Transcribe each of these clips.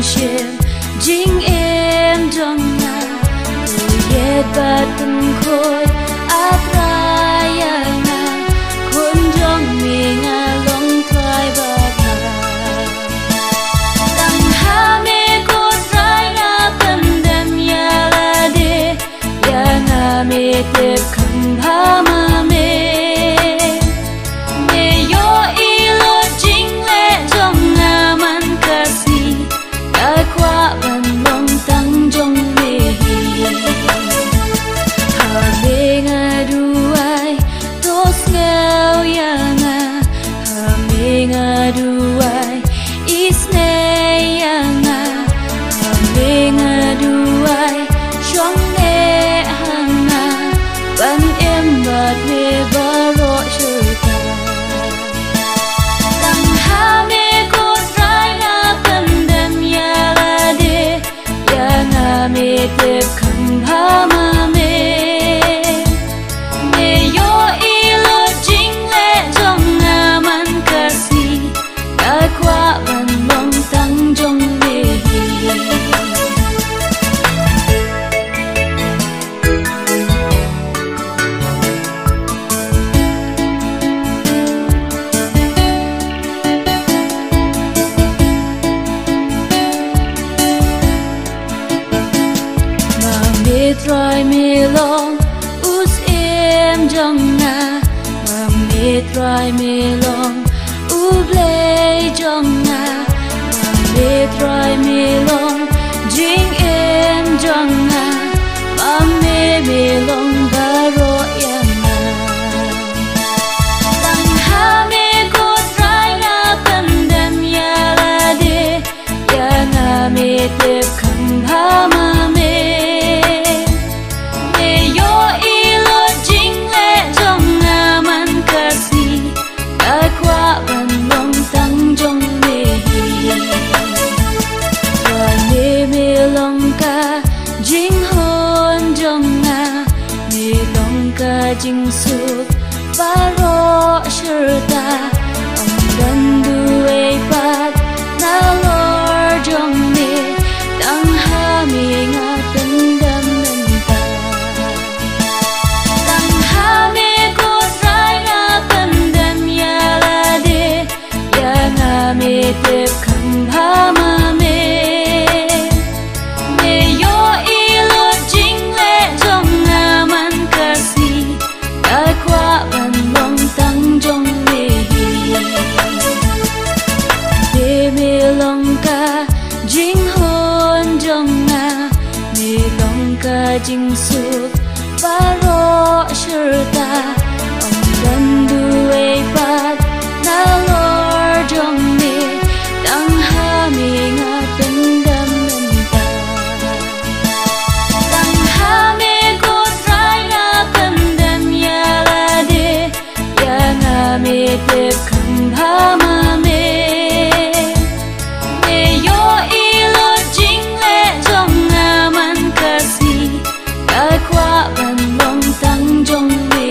share jing em trong na yet bat kun khoi atraya na kun jong mi nga long thai ba tang ha me ko trai na pandam ya la de ya na me te kham ha ma me tiếp khăn ha ma me yo ilo jing le jong na man kasi ta kwa ban mong tang jong me try me long us em jong na me try me long u play jong na me try me long jing em jong na me long baro yang na tang ha me ko try na pandam ya la de ya na me te kham ha ma jing suk baro shirta om dan duai pat na lor jong me tang ha mi nga pendam menta tang ha me ko trai na pendam ya la de ya nga me te kham ha ma me yo ilo jing le jong na man kasi qua ban mong tang jong me long ka jing hon jong na me long ka jing suk baro shirta om dan duai pat na lor jong me tang ha me nga pendam menta tang ha me ko trai na pandam ya me tiếp khăn ha ma me yo ilo jing le jong na man kasi ta kwa ban mong tang jong me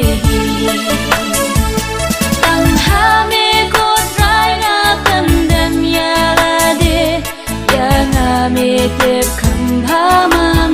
tang ha me ko trai na pandam ya la de ya na me tiếp khăn ha ma